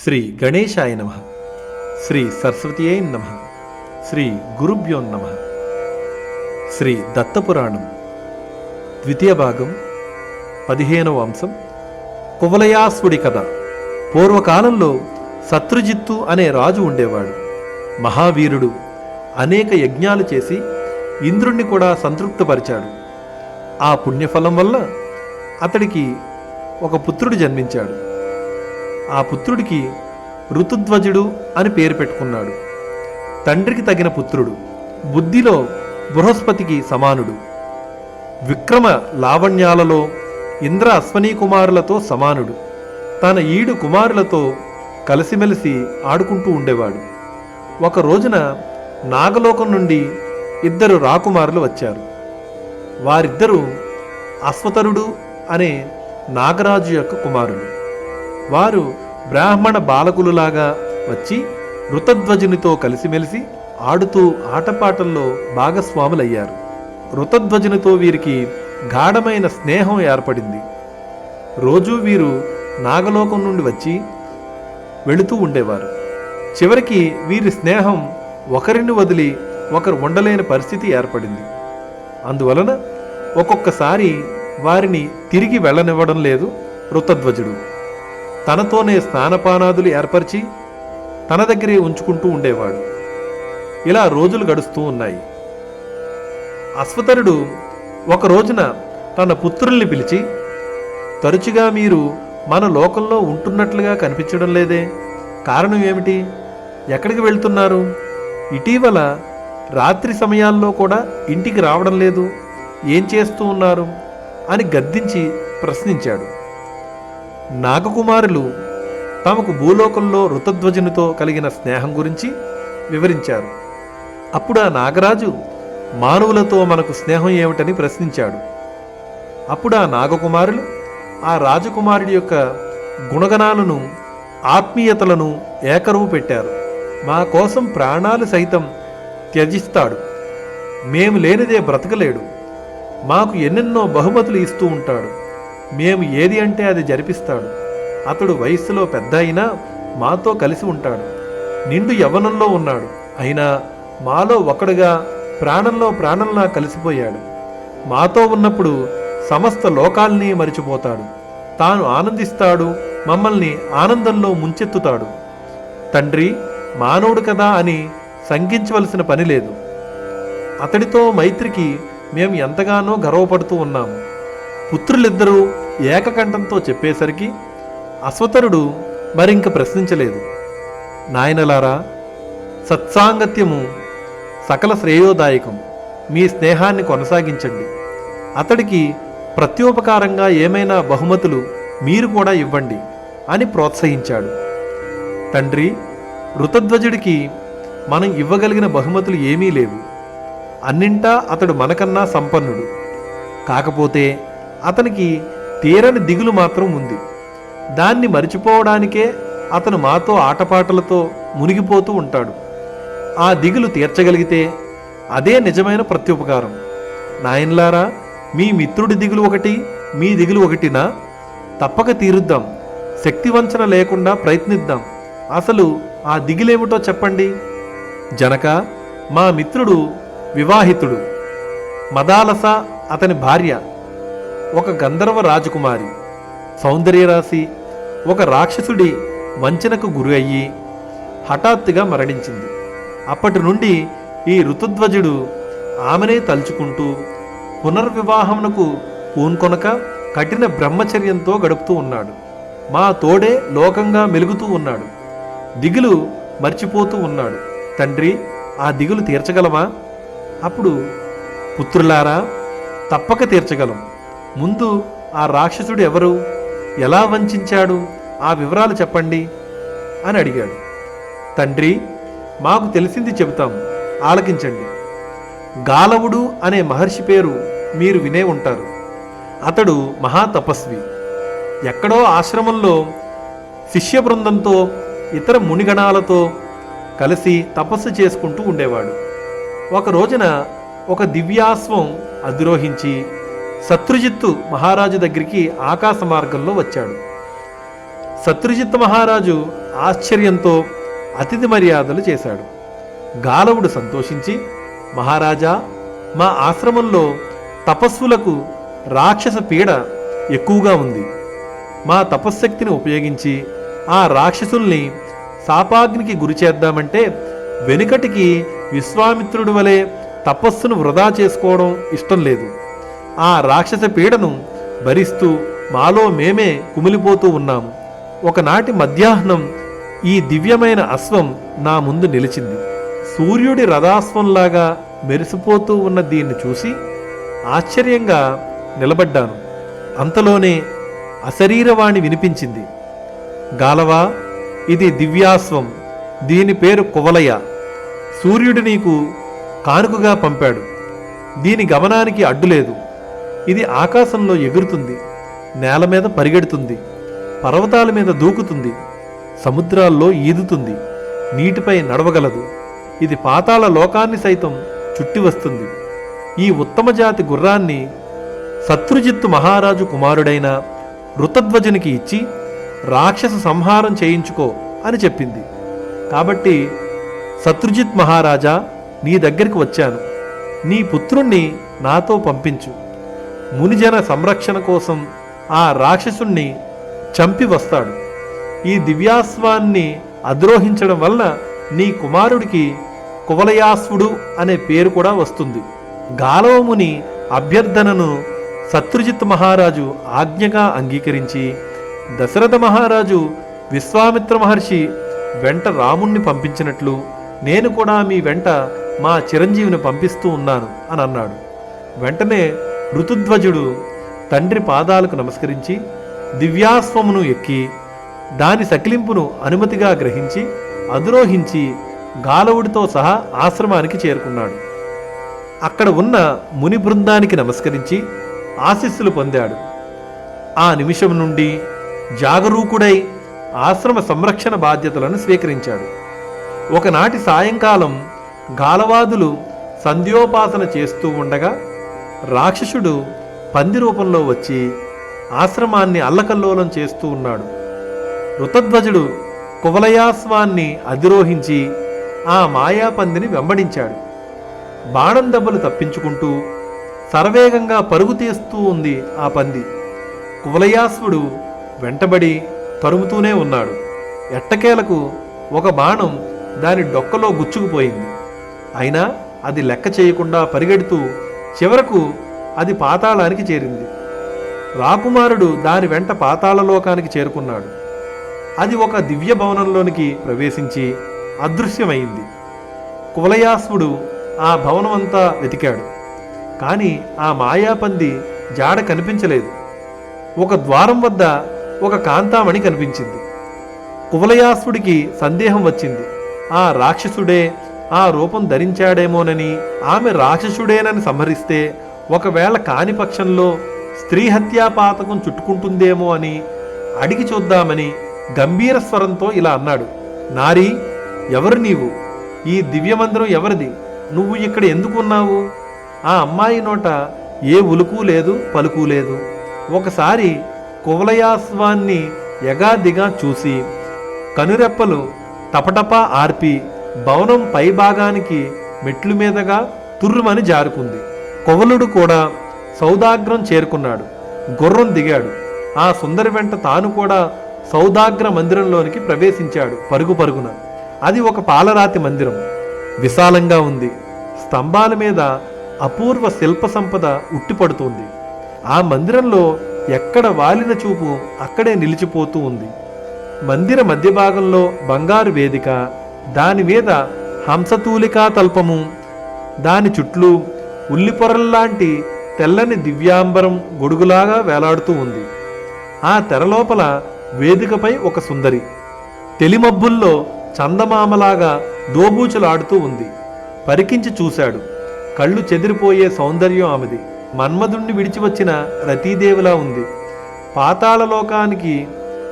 శ్రీ గణేశాయ నమః. శ్రీ సరస్వతీయై నమః. శ్రీ గురుభ్యో నమః. శ్రీ దత్తపురాణం ద్వితీయ భాగం 15వ అంశం కువలయాసుడి కథ. పూర్వకాలంలో శత్రుజిత్తు అనే రాజు ఉండేవాడు. మహావీరుడు. అనేక యజ్ఞాలు చేసి ఇంద్రుణ్ణి కూడా సంతృప్తపరిచాడు. ఆ పుణ్యఫలం వల్ల అతడికి ఒక పుత్రుడు జన్మించాడు. ఆ పుత్రుడికి ఋతుధ్వజుడు అని పేరు పెట్టుకున్నాడు. తండ్రికి తగిన పుత్రుడు. బుద్ధిలో బృహస్పతికి సమానుడు. విక్రమ లావణ్యాలలో ఇంద్ర అశ్వనీ కుమారులతో సమానుడు. తన ఈడు కుమారులతో కలిసిమెలిసి ఆడుకుంటూ ఉండేవాడు. ఒక రోజున నాగలోకం నుండి 2 రాకుమారులు వచ్చారు. వారిద్దరూ అశ్వతరుడు అనే నాగరాజు యొక్క కుమారులు. వారు బ్రాహ్మణ బాలకులులాగా వచ్చి ఋతధ్వజునితో కలిసిమెలిసి ఆడుతూ ఆటపాటల్లో భాగస్వాములయ్యారు. ఋతధ్వజునితో వీరికి గాఢమైన స్నేహం ఏర్పడింది. రోజూ వీరు నాగలోకం నుండి వచ్చి వెళుతూ ఉండేవారు. చివరికి వీరి స్నేహం ఒకరిని వదిలి ఒకరు ఉండలేని పరిస్థితి ఏర్పడింది. అందువలన ఒక్కొక్కసారి వారిని తిరిగి వెళ్ళనివ్వడం లేదు ఋతధ్వజుడు. తనతోనే స్నానపానాదులు ఏర్పరిచి తన దగ్గరే ఉంచుకుంటూ ఉండేవాడు. ఇలా రోజులు గడుస్తూ ఉన్నాయి. అశ్వతరుడు ఒక రోజున తన పుత్రుల్ని పిలిచి, తరచుగా మీరు మన లోకంలో ఉంటున్నట్లుగా కనిపించడం లేదే, కారణం ఏమిటి? ఎక్కడికి వెళ్తున్నారు? ఇటీవల రాత్రి సమయాల్లో కూడా ఇంటికి రావడం లేదు, ఏం చేస్తూ ఉన్నారు అని గద్దించి ప్రశ్నించాడు. నాగకుమారులు తమకు భూలోకంలో ఋతధ్వజునితో కలిగిన స్నేహం గురించి వివరించారు. అప్పుడు ఆ నాగరాజు మానవులతో మనకు స్నేహం ఏమిటని ప్రశ్నించాడు. అప్పుడు ఆ నాగకుమారులు ఆ రాజకుమారుడి యొక్క గుణగణాలను, ఆత్మీయతలను ఏకరువు పెట్టారు. మా కోసం ప్రాణాలు సైతం త్యజిస్తాడు, మేము లేనిదే బ్రతకలేడు, మాకు ఎన్నెన్నో బహుమతులు ఇస్తూ ఉంటాడు, మేము ఏది అంటే అది జరిపిస్తాడు, అతడు వయస్సులో పెద్ద అయినా మాతో కలిసి ఉంటాడు, నిండు యవ్వనంలో ఉన్నాడు, అయినా మాలో ఒకడుగా ప్రాణంలో ప్రాణంలా కలిసిపోయాడు, మాతో ఉన్నప్పుడు సమస్త లోకాల్ని మరిచిపోతాడు, తాను ఆనందిస్తాడు, మమ్మల్ని ఆనందంలో ముంచెత్తుతాడు. తండ్రి మానవుడు కదా అని శంకించవలసిన పని లేదు. అతడితో మైత్రికి మేము ఎంతగానో గర్వపడుతూ ఉన్నాము. పుత్రులిద్దరూ ఏకకంఠంతో చెప్పేసరికి అశ్వతరుడు మరింక ప్రశ్నించలేదు. నాయనలారా, సత్సాంగత్యము సకల శ్రేయోదాయకం, మీ స్నేహాన్ని కొనసాగించండి. అతడికి ప్రత్యోపకారంగా ఏమైనా బహుమతులు మీరు కూడా ఇవ్వండి అని ప్రోత్సహించాడు. తండ్రి, ఋతధ్వజుడికి మనం ఇవ్వగలిగిన బహుమతులు ఏమీ లేవు. అన్నింటా అతడు మనకన్నా సంపన్నుడు. కాకపోతే అతనికి తీరని దిగులు మాత్రం ఉంది. దాన్ని మరిచిపోవడానికే అతను మాతో ఆటపాటలతో మునిగిపోతూ ఉంటాడు. ఆ దిగులు తీర్చగలిగితే అదే నిజమైన ప్రత్యుపకారం. నాయన్లారా, మీ మిత్రుడి దిగులు ఒకటి, మీ దిగులు ఒకటినా? తప్పక తీరుద్దాం. శక్తివంచన లేకుండా ప్రయత్నిద్దాం. అసలు ఆ దిగులేమిటో చెప్పండి. జనక, మా మిత్రుడు వివాహితుడు. మదాలస అతని భార్య ఒక గంధర్వ రాజకుమారి. సౌందర్యరాశి. ఒక రాక్షసుడి వంచనకు గురి అయ్యి హఠాత్తుగా మరణించింది. అప్పటి నుండి ఈ ఋతుధ్వజుడు ఆమెనే తలుచుకుంటూ పునర్వివాహమునకు పూన్కొనక కఠిన బ్రహ్మచర్యంతో గడుపుతూ ఉన్నాడు. మా తోడే లోకంగా మెలుగుతూ ఉన్నాడు. దిగులు మర్చిపోతూ ఉన్నాడు. తండ్రి, ఆ దిగులు తీర్చగలమా? అప్పుడు, పుత్రులారా, తప్పక తీర్చగలం. ముందు ఆ రాక్షసుడు ఎవరు, ఎలా వంచాడు, ఆ వివరాలు చెప్పండి అని అడిగాడు. తండ్రి, మాకు తెలిసింది చెబుతాం, ఆలకించండి. గాలవుడు అనే మహర్షి పేరు మీరు వినే ఉంటారు. అతడు మహాతపస్వి. ఎక్కడో ఆశ్రమంలో శిష్య బృందంతో ఇతర మునిగణాలతో కలిసి తపస్సు చేసుకుంటూ ఉండేవాడు. ఒక రోజున ఒక దివ్యాశ్వం అధిరోహించి శత్రుజిత్తు మహారాజు దగ్గరికి ఆకాశ మార్గంలో వచ్చాడు. శత్రుజిత్ మహారాజు ఆశ్చర్యంతో అతిథి మర్యాదలు చేశాడు. గాలవుడు సంతోషించి, మహారాజా, మా ఆశ్రమంలో తపస్సులకు రాక్షస పీడ ఎక్కువగా ఉంది. మా తపశ్శక్తిని ఉపయోగించి ఆ రాక్షసుల్ని శాపాగ్నికి గురి చేద్దామంటే వెనుకటికి విశ్వామిత్రుడి వలె తపస్సును వృధా చేసుకోవడం ఇష్టం లేదు. ఆ రాక్షస పీడను భరిస్తూ మాలో మేమే కుమిలిపోతూ ఉన్నాము. ఒకనాటి మధ్యాహ్నం ఈ దివ్యమైన అశ్వం నా ముందు నిలిచింది. సూర్యుడి రథాశ్వంలాగా మెరిసిపోతూ ఉన్న దీన్ని చూసి ఆశ్చర్యంగా నిలబడ్డాను. అంతలోనే అశరీరవాణి వినిపించింది. గాలవా, ఇది దివ్యాశ్వం. దీని పేరు కువలయ. సూర్యుడు నీకు కానుకగా పంపాడు. దీని గమనానికి అడ్డులేదు. ఇది ఆకాశంలో ఎగురుతుంది, నేల మీద పరిగెడుతుంది, పర్వతాల మీద దూకుతుంది, సముద్రాల్లో ఈదుతుంది, నీటిపై నడవగలదు. ఇది పాతాళ లోకాన్ని సైతం చుట్టి వస్తుంది. ఈ ఉత్తమ జాతి గుర్రాన్ని శత్రుజిత్తు మహారాజు కుమారుడైన ఋతధ్వజునికి ఇచ్చి రాక్షస సంహారం చేయించుకో అని చెప్పింది. కాబట్టి శత్రుజిత్ మహారాజా, నీ దగ్గరికి వచ్చాను. నీ పుత్రుణ్ణి నాతో పంపించు. మునిజన సంరక్షణ కోసం ఆ రాక్షసుణ్ణి చంపి వస్తాడు. ఈ దివ్యాశ్వాన్ని అద్రోహించడం వల్ల నీ కుమారుడికి కువలయాశ్వుడు అనే పేరు కూడా వస్తుంది. గాలవముని అభ్యర్థనను శత్రుజిత్ మహారాజు ఆజ్ఞగా అంగీకరించి దశరథ మహారాజు విశ్వామిత్ర మహర్షి వెంట రాముణ్ణి పంపించినట్లు నేను కూడా మీ వెంట మా చిరంజీవిని పంపిస్తూ ఉన్నాను అని అన్నాడు. వెంటనే ఋతుధ్వజుడు తండ్రి పాదాలకు నమస్కరించి దివ్యాశ్వమును ఎక్కి దాని సకిలింపును అనుమతిగా గ్రహించి అధిరోహించి గాలవుడితో సహా ఆశ్రమానికి చేరుకున్నాడు. అక్కడ ఉన్న ముని బృందానికి నమస్కరించి ఆశీస్సులు పొందాడు. ఆ నిమిషం నుండి జాగరూకుడై ఆశ్రమ సంరక్షణ బాధ్యతలను స్వీకరించాడు. ఒకనాటి సాయంకాలం గాలవాదులు సంధ్యోపాసన చేస్తూ ఉండగా రాక్షసుడు పంది రూపంలో వచ్చి ఆశ్రమాన్ని అల్లకల్లోలం చేస్తూ ఉన్నాడు. ఋతధ్వజుడు కువలయాశ్వాన్ని అధిరోహించి ఆ మాయాపందిని వెంబడించాడు. బాణం దెబ్బలు తప్పించుకుంటూ శరవేగంగా పరుగు తీస్తూ ఉంది ఆ పంది. కువలయాశ్వుడు వెంటబడి తరుముతూనే ఉన్నాడు. ఎట్టకేలకు ఒక బాణం దాని డొక్కలో గుచ్చుకుపోయింది. అయినా అది లెక్క చేయకుండా పరిగెడుతూ చివరకు అది పాతాళానికి చేరింది. రాకుమారుడు దాని వెంట పాతాళలోకానికి చేరుకున్నాడు. అది ఒక దివ్య భవనంలోనికి ప్రవేశించి అదృశ్యమైంది. కువలయాశ్వుడు ఆ భవనమంతా వెతికాడు. కానీ ఆ మాయాపంది జాడ కనిపించలేదు. ఒక ద్వారం వద్ద ఒక కాంతామణి కనిపించింది. కువలయాశ్వుడికి సందేహం వచ్చింది. ఆ రాక్షసుడే ఆ రూపం ధరించాడేమోనని, ఆమె రాక్షసుడేనని సంహరిస్తే ఒకవేళ కాని పక్షంలో స్త్రీ హత్యాపాతకం చుట్టుకుంటుందేమో అని అడిగి చూద్దామని గంభీర స్వరంతో ఇలా అన్నాడు. నారీ, ఎవరు నీవు? ఈ దివ్యమందిరం ఎవరిది? నువ్వు ఇక్కడ ఎందుకున్నావు? ఆ అమ్మాయి నోట ఏ ఉలుకు లేదు, పలుకు లేదు. ఒకసారి కువలయాశ్వాన్ని ఎగాదిగా చూసి కనురెప్పలు టపటపా ఆర్పి భవనం పై భాగానికి మెట్లు మీదగా తుర్రుమని జారుకుంది. కువలుడు కూడా సౌదాగ్రం చేరుకున్నాడు. గుర్రం దిగాడు. ఆ సుందరి వెంట తాను కూడా సౌదాగ్ర మందిరంలోనికి ప్రవేశించాడు పరుగు పరుగున. అది ఒక పాలరాతి మందిరం. విశాలంగా ఉంది. స్తంభాల మీద అపూర్వ శిల్ప సంపద ఉట్టిపడుతుంది. ఆ మందిరంలో ఎక్కడ వాలిన చూపు అక్కడే నిలిచిపోతూ ఉంది. మందిర మధ్య భాగంలో బంగారు వేదిక, దాని మీద హంసతూలికా తల్పము, దాని చుట్లు ఉల్లిపొరల్లాంటి తెల్లని దివ్యాంబరం గొడుగులాగా వేలాడుతూ ఉంది. ఆ తెరలోపల వేదికపై ఒక సుందరి తెలిమబ్బుల్లో చందమామలాగా దోబూచులాడుతూ ఉంది. పరికించి చూశాడు. కళ్ళు చెదిరిపోయే సౌందర్యం ఆమెది. మన్మధుణ్ణి విడిచి వచ్చిన రతీదేవిలా ఉంది. పాతాళలోకానికి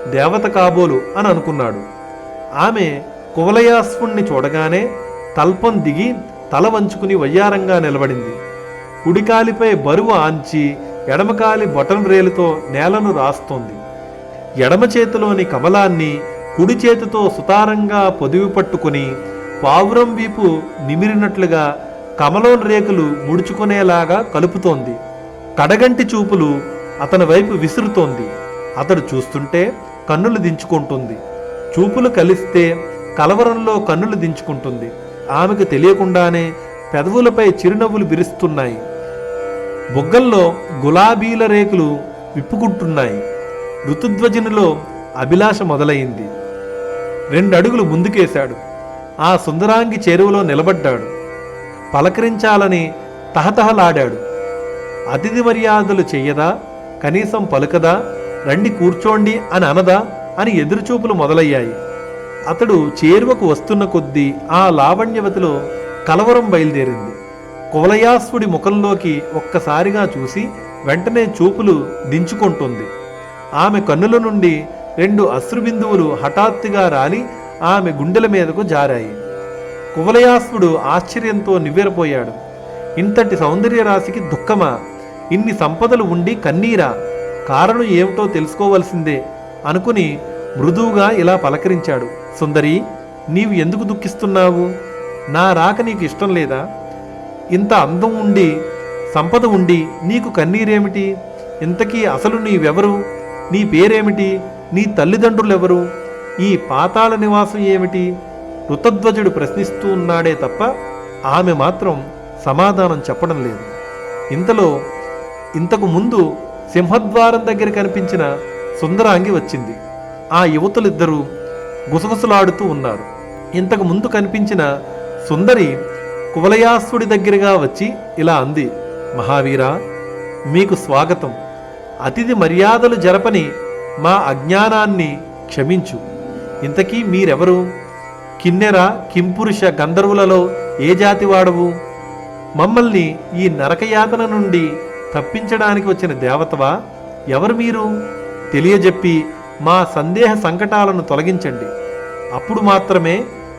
దేవత కాబోలు అని అనుకున్నాడు. ఆమె కువలయాశ్వుణ్ణి చూడగానే తల్పం దిగి తల వంచుకుని వయ్యారంగా నిలబడింది. కుడికాలిపై బరువు ఆంచి ఎడమకాలి బొటన్ రేలుతో నేలను రాస్తోంది. ఎడమ చేతిలోని కమలాన్ని కుడి చేతితో సుతారంగా పొదివి పట్టుకుని పావురం వీపు నిమిరినట్లుగా కమలం రేకులు ముడుచుకునేలాగా కలుపుతోంది. కడగంటి చూపులు అతని వైపు విసురుతోంది. అతడు చూస్తుంటే కన్నులు దించుకుంటుంది. చూపులు కలిస్తే కలవరంలో కన్నులు దించుకుంటుంది. ఆమెకు తెలియకుండానే పెదవులపై చిరునవ్వులు విరుస్తున్నాయి. బుగ్గల్లో గులాబీల రేకులు విప్పుకుంటున్నాయి. ఋతుధ్వజునిలో అభిలాష మొదలైంది. 2 అడుగులు ముందుకేశాడు. ఆ సుందరాంగి చేరువలో నిలబడ్డాడు. పలకరించాలని తహతహలాడాడు. అతిథి మర్యాదలు చెయ్యదా, కనీసం పలుకదా, రండి కూర్చోండి అని అనదా అని ఎదురుచూపులు మొదలయ్యాయి. అతడు చేరువకు వస్తున్న కొద్దీ ఆ లావణ్యవతిలో కలవరం బయలుదేరింది. కువలయాస్వుడి ముఖంలోకి ఒక్కసారిగా చూసి వెంటనే చూపులు దించుకుంటుంది. ఆమె కన్నుల నుండి 2 అశ్రుబిందువులు హఠాత్తుగా రాలి ఆమె గుండెల మీదకు జారాయి. కువలయాస్వుడు ఆశ్చర్యంతో నివ్వెరపోయాడు. ఇంతటి సౌందర్య రాశికి దుఃఖమా? ఇన్ని సంపదలు ఉండి కన్నీరా? కారణం ఏమిటో తెలుసుకోవలసిందే అనుకుని మృదువుగా ఇలా పలకరించాడు. సుందరి, నీవు ఎందుకు దుఃఖిస్తున్నావు? నా రాక నీకు ఇష్టం లేదా? ఇంత అందం ఉండి సంపద ఉండి నీకు కన్నీరేమిటి? ఇంతకీ అసలు నీవెవరు? నీ పేరేమిటి? నీ తల్లిదండ్రులెవరు? ఈ పాతాళ నివాసం ఏమిటి? ఋతధ్వజుడు ప్రశ్నిస్తూ ఉన్నాడే తప్ప ఆమె మాత్రం సమాధానం చెప్పడం లేదు. ఇంతలో ఇంతకు ముందు సింహద్వారం దగ్గర కనిపించిన సుందరాంగి వచ్చింది. ఆ యువతులిద్దరూ గుసగుసలాడుతూ ఉన్నారు. ఇంతకు ముందు కనిపించిన సుందరి కువలయాస్వుడి దగ్గరగా వచ్చి ఇలా అంది. మహావీరా, మీకు స్వాగతం. అతిథి మర్యాదలు జరపని మా అజ్ఞానాన్ని క్షమించు. ఇంతకీ మీరెవరు? కిన్నెర, కింపురుష, గంధర్వులలో ఏ జాతి వాడవు? మమ్మల్ని ఈ నరకయాతన నుండి తప్పించడానికి వచ్చిన దేవతవా? ఎవరు మీరు? తెలియజెప్పి మా సందేహ సంకటాలను తొలగించండి. అప్పుడు మాత్రమే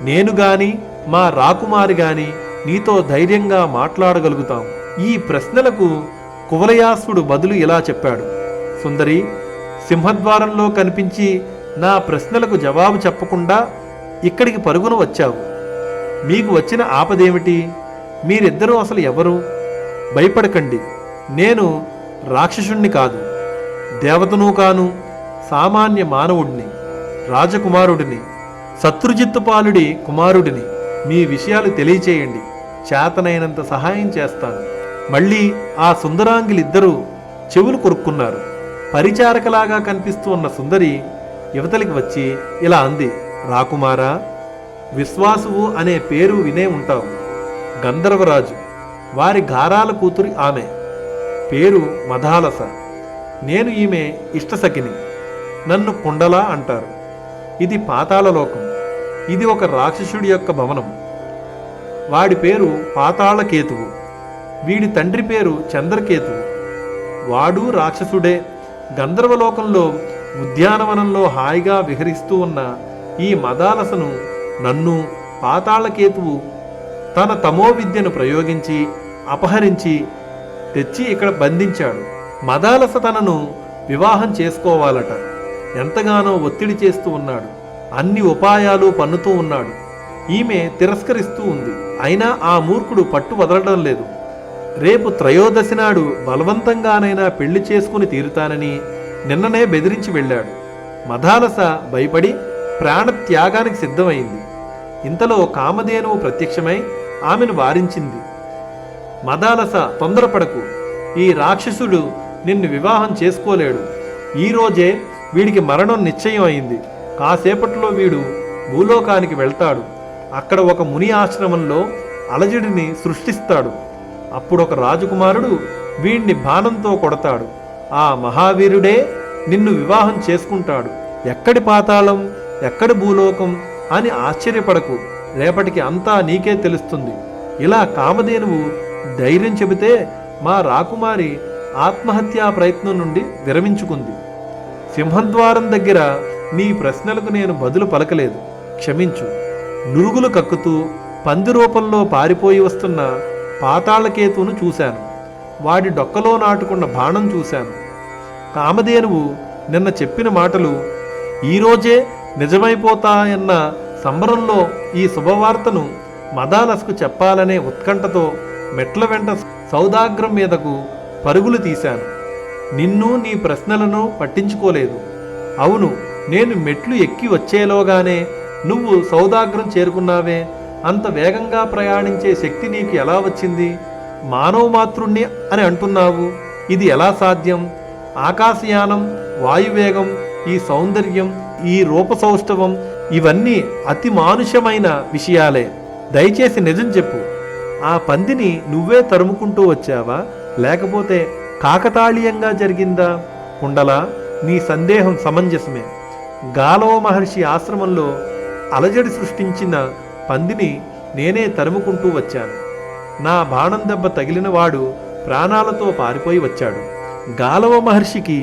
నేను గాని మా రాకుమారి గాని నీతో ధైర్యంగా మాట్లాడగలుగుతాం. ఈ ప్రశ్నలకు కువలయాసుడు బదులు ఇలా చెప్పాడు. సుందరి, సింహద్వారంలో కనిపించి నా ప్రశ్నలకు జవాబు చెప్పకుండా ఇక్కడికి పరుగున వచ్చావు. మీకు వచ్చిన ఆపదేమిటి? మీరిద్దరూ అసలు ఎవరు? భయపడకండి. నేను రాక్షసుణ్ణి కాదు, దేవతను కాను, సామాన్య మానవుడిని, రాజకుమారుడిని, శత్రుజిత్తుపాలుడి కుమారుడిని. మీ విషయాలు తెలియచేయండి, చేతనైనంత సహాయం చేస్తాను. మళ్ళీ ఆ సుందరాంగిలిద్దరూ చెవులు కొరుక్కున్నారు. పరిచారకలాగా కనిపిస్తూ ఉన్న సుందరి యువతలికి వచ్చి ఇలా అంది. రాకుమారా, విశ్వాసువు అనే పేరు వినే ఉంటావు. గంధర్వరాజు, వారి గారాల కూతురి ఆమె. పేరు మదాలస. నేను ఈమె ఇష్టసఖిని. నన్ను కుండల అంటారు. ఇది పాతాళలోకం. ఇది ఒక రాక్షసుడి యొక్క భవనం. వాడి పేరు పాతాళకేతువు. వీడి తండ్రి పేరు చంద్రకేతువు. వాడు రాక్షసుడే. గంధర్వలోకంలో ఉద్యానవనంలో హాయిగా విహరిస్తూ ఉన్న ఈ మదాలసను నన్ను పాతాళకేతువు తన తమో విద్యను ప్రయోగించి అపహరించి తెచ్చి ఇక్కడ బంధించాడు. మదాలస తనను వివాహం చేసుకోవాలట. ఎంతగానో ఒత్తిడి చేస్తూ ఉన్నాడు. అన్ని ఉపాయాలు పన్నుతూ ఉన్నాడు. ఈమె తిరస్కరిస్తూ ఉంది. అయినా ఆ మూర్ఖుడు పట్టు వదలడం లేదు. రేపు త్రయోదశి నాడు బలవంతంగానైనా పెళ్లి చేసుకుని తీరుతానని నిన్ననే బెదిరించి వెళ్ళాడు. మదాలస భయపడి ప్రాణత్యాగానికి సిద్ధమైంది. ఇంతలో కామధేనువు ప్రత్యక్షమై ఆమెను వారించింది. మదాలస, తొందరపడకు. ఈ రాక్షసుడు నిన్ను వివాహం చేసుకోలేడు. ఈరోజే వీడికి మరణం నిశ్చయం అయింది. కాసేపట్లో వీడు భూలోకానికి వెళ్తాడు. అక్కడ ఒక ముని ఆశ్రమంలో అలజడిని సృష్టిస్తాడు. అప్పుడు ఒక రాజకుమారుడు వీణ్ణి బాణంతో కొడతాడు. ఆ మహావీరుడే నిన్ను వివాహం చేసుకుంటాడు. ఎక్కడి పాతాళం, ఎక్కడి భూలోకం అని ఆశ్చర్యపడకు. రేపటికి అంతా నీకే తెలుస్తుంది. ఇలా కామధేనువు ధైర్యం చెబితే మా రాకుమారి ఆత్మహత్యా ప్రయత్నం నుండి విరమించుకుంది. సింహద్వారం దగ్గర నీ ప్రశ్నలకు నేను బదులు పలకలేదు, క్షమించు. నురుగులు కక్కుతూ పంది రూపంలో పారిపోయి వస్తున్న పాతాళకేతువును చూశాను. వాడి డొక్కలో నాటుకున్న బాణం చూశాను. కామధేనువు నిన్న చెప్పిన మాటలు ఈరోజే నిజమైపోతాయన్న సంబరంలో ఈ శుభవార్తను మదాలసకు చెప్పాలనే ఉత్కంఠతో మెట్ల వెంట సౌదాగ్రం మీదకు పరుగులు తీశాను. నిన్ను నీ ప్రశ్నలను పట్టించుకోలేదు. అవును, నేను మెట్లు ఎక్కి వచ్చేలోగానే నువ్వు సౌదాగ్రం చేరుకున్నావే. అంత వేగంగా ప్రయాణించే శక్తి నీకు ఎలా వచ్చింది? మానవ మాతృణ్ణి అని అంటున్నావు, ఇది ఎలా సాధ్యం? ఆకాశయానం, వాయువేగం, ఈ సౌందర్యం, ఈ రూపసౌష్ఠవం ఇవన్నీ అతి మానుషమైన విషయాలే. దయచేసి నిజం చెప్పు. ఆ పందిని నువ్వే తరుముకుంటూ వచ్చావా, లేకపోతే కాకతాళీయంగా జరిగిందా? కుండల, నీ సందేహం సమంజసమే. గాలవ మహర్షి ఆశ్రమంలో అలజడి సృష్టించిన పందిని నేనే తరుముకుంటూ వచ్చాను. నా బాణం దెబ్బ తగిలిన వాడు ప్రాణాలతో పారిపోయి వచ్చాడు. గాలవ మహర్షికి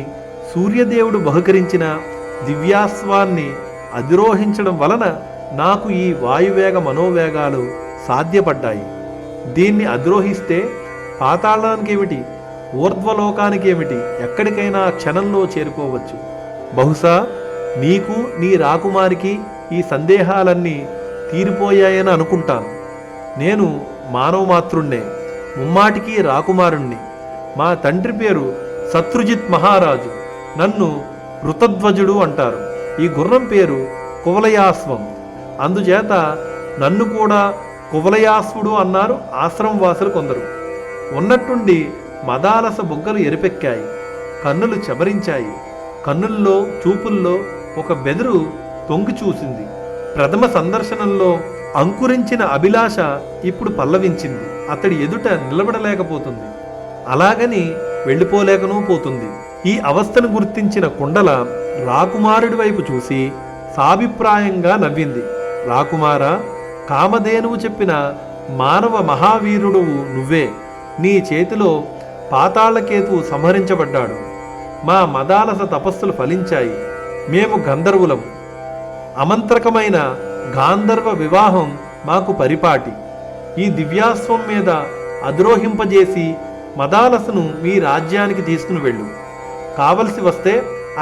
సూర్యదేవుడు బహుకరించిన దివ్యాస్వాన్ని అధిరోహించడం వలన నాకు ఈ వాయువేగ మనోవేగాలు సాధ్యపడ్డాయి. దీన్ని అధిరోహిస్తే పాతాళానికేమిటి, ఊర్ధ్వలోకానికేమిటి, ఎక్కడికైనా క్షణంలో చేరుకోవచ్చు. బహుశా నీకు నీ రాకుమారికి ఈ సందేహాలన్నీ తీరిపోయాయని అనుకుంటాను. నేను మానవ మాతృణ్ణే, ముమ్మాటికి రాకుమారుణ్ణి. మా తండ్రి పేరు శత్రుజిత్ మహారాజు. నన్ను ఋతధ్వజుడు అంటారు. ఈ గుర్రం పేరు కువలయాస్వం. అందుచేత నన్ను కూడా కువలయాస్వుడు అన్నారు ఆశ్రమవాసులు కొందరు. ఉన్నట్టుండి మదాలస బుగ్గలు ఎరిపెక్కాయి, కన్నులు చెమరించాయి. కన్నుల్లో చూపుల్లో ఒక బెదురు తొంగి చూసింది. ప్రథమ సందర్శనంలో అంకురించిన అభిలాష ఇప్పుడు పల్లవించింది. అతడి ఎదుట నిలబడలేకపోతుంది, అలాగని వెళ్ళిపోలేకనూ పోతుంది. ఈ అవస్థను గుర్తించిన కుండల రాకుమారుడి వైపు చూసి సాభిప్రాయంగా నవ్వింది. రాకుమారా, కామధేనువు చెప్పిన మానవ మహావీరుడువు నువ్వే. నీ చేతిలో పాతాళకేతువు సంహరించబడ్డాడు. మా మదాలస తపస్సులు ఫలించాయి. మేము గంధర్వులం. అమంత్రకమైన గాంధర్వ వివాహం మాకు పరిపాటి. ఈ దివ్యాస్వం మీద అధిరోహింపజేసి మదాలసను మీ రాజ్యానికి తీసుకుని వెళ్ళు. కావలసి వస్తే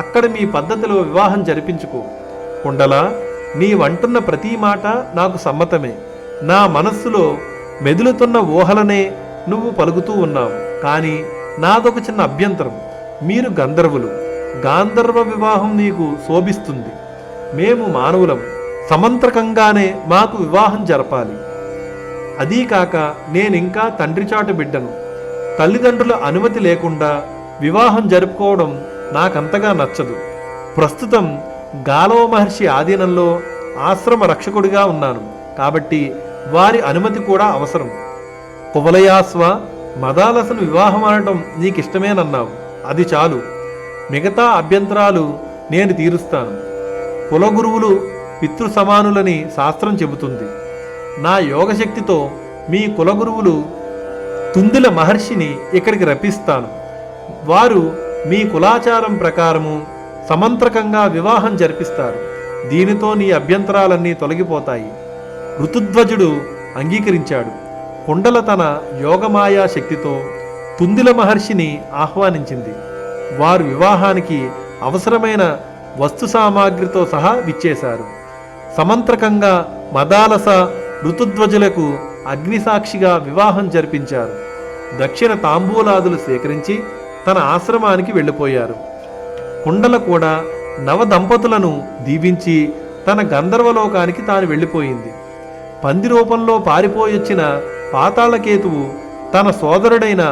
అక్కడ మీ పద్ధతిలో వివాహం జరిపించుకో. కుండల, నీవంటున్న ప్రతి మాట నాకు సమ్మతమే. నా మనస్సులో మెదులుతున్న ఊహలనే నువ్వు పలుకుతూ ఉన్నావు. కానీ నాదొక చిన్న అభ్యంతరం. మీరు గంధర్వులు, గాంధర్వ వివాహం నీకు శోభిస్తుంది. మేము మానవులం, సమంత్రకంగానే మాకు వివాహం జరపాలి. అదీకాక నేనింకా తండ్రి చాటు బిడ్డను. తల్లిదండ్రుల అనుమతి లేకుండా వివాహం జరుపుకోవడం నాకంతగా నచ్చదు. ప్రస్తుతం గాలవ మహర్షి ఆధీనంలో ఆశ్రమ రక్షకుడిగా ఉన్నాను, కాబట్టి వారి అనుమతి కూడా అవసరం. కువలయాస్వ, మదాలసను వివాహం ఆడటం నీకిష్టమేనన్నావు, అది చాలు. మిగతా అభ్యంతరాలు నేను తీరుస్తాను. కులగురువులు పితృ సమానులని శాస్త్రం చెబుతుంది. నా యోగశక్తితో మీ కులగురువులు తుందిల మహర్షిని ఇక్కడికి రప్పిస్తాను. వారు మీ కులాచారం ప్రకారము సమంత్రకంగా వివాహం జరిపిస్తారు. దీనితో నీ అభ్యంతరాలన్నీ తొలగిపోతాయి. ఋతుధ్వజుడు అంగీకరించాడు. కుండల తన యోగమాయా శక్తితో తుందిల మహర్షిని ఆహ్వానించింది. వారు వివాహానికి అవసరమైన వస్తు సామాగ్రితో సహా విచ్చేశారు. సమంత్రకంగా మదాలస ఋతుధ్వజులకు అగ్నిసాక్షిగా వివాహం జరిపించారు. దక్షిణ తాంబూలాదులు స్వీకరించి తన ఆశ్రమానికి వెళ్ళిపోయారు. కుండల కూడా నవదంపతులను దీవించి తన గంధర్వలోకానికి తాను వెళ్ళిపోయింది. పంది రూపంలో పారిపోయొచ్చిన పాతాళకేతువు తన సోదరుడైన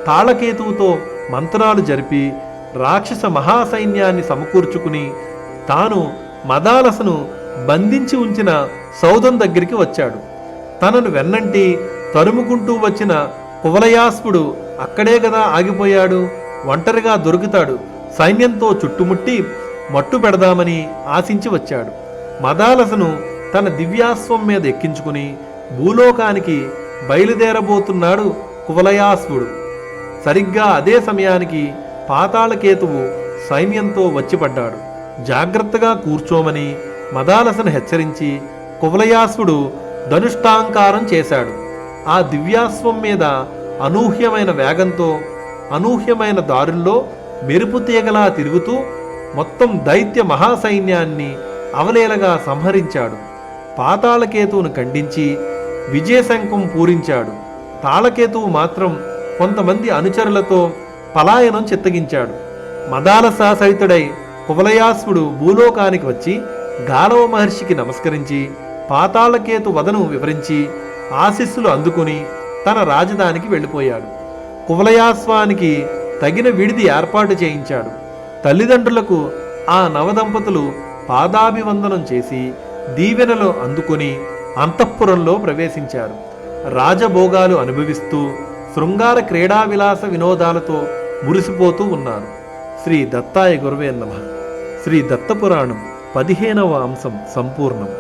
తాళకేతువుతో మంత్రాలు జరిపి రాక్షస మహాసైన్యాన్ని సమకూర్చుకుని తాను మదాలసను బంధించి ఉంచిన సౌధం దగ్గరికి వచ్చాడు. తనను వెన్నంటి తరుముకుంటూ వచ్చిన కువలయాస్పుడు అక్కడే కదా ఆగిపోయాడు. ఒంటరిగా దొరుకుతాడు. సైన్యంతో చుట్టుముట్టి మట్టు పెడదామని ఆశించి వచ్చాడు. మదాలసను తన దివ్యాస్వం మీద ఎక్కించుకుని భూలోకానికి బయలుదేరబోతున్నాడు కువలయాస్వుడు. సరిగ్గా అదే సమయానికి పాతాళకేతువు సైన్యంతో వచ్చిపడ్డాడు. జాగ్రత్తగా కూర్చోమని మదాలసను హెచ్చరించి కువలయాస్వుడు ధనుష్టాంకారం చేశాడు. ఆ దివ్యాస్వం మీద అనూహ్యమైన వేగంతో అనూహ్యమైన దారుల్లో మెరుపు తీగలా తిరుగుతూ మొత్తం దైత్య మహాసైన్యాన్ని అవలేలగా సంహరించాడు. పాతాళకేతువును ఖండించి విజయశంఖం పూరించాడు. తాళకేతువు మాత్రం కొంతమంది అనుచరులతో పలాయనం చిత్తగించాడు. మదాలసా సహితుడై కువలయాశ్వుడు భూలోకానికి వచ్చి గాలవ మహర్షికి నమస్కరించి పాతాళకేతు వదను వివరించి ఆశీస్సులు అందుకుని తన రాజధానికి వెళ్ళిపోయాడు. కువలయాశ్వానికి తగిన విడిది ఏర్పాటు చేయించాడు. తల్లిదండ్రులకు ఆ నవదంపతులు పాదాభివందనం చేసి దీవెనలు అందుకుని అంతఃపురంలో ప్రవేశించారు. రాజభోగాలు అనుభవిస్తూ శృంగార క్రీడా విలాస వినోదాలతో మురిసిపోతూ ఉన్నారు. శ్రీ దత్తాయ గురవే నమః. శ్రీ దత్తపురాణం 15వ అంశం సంపూర్ణం.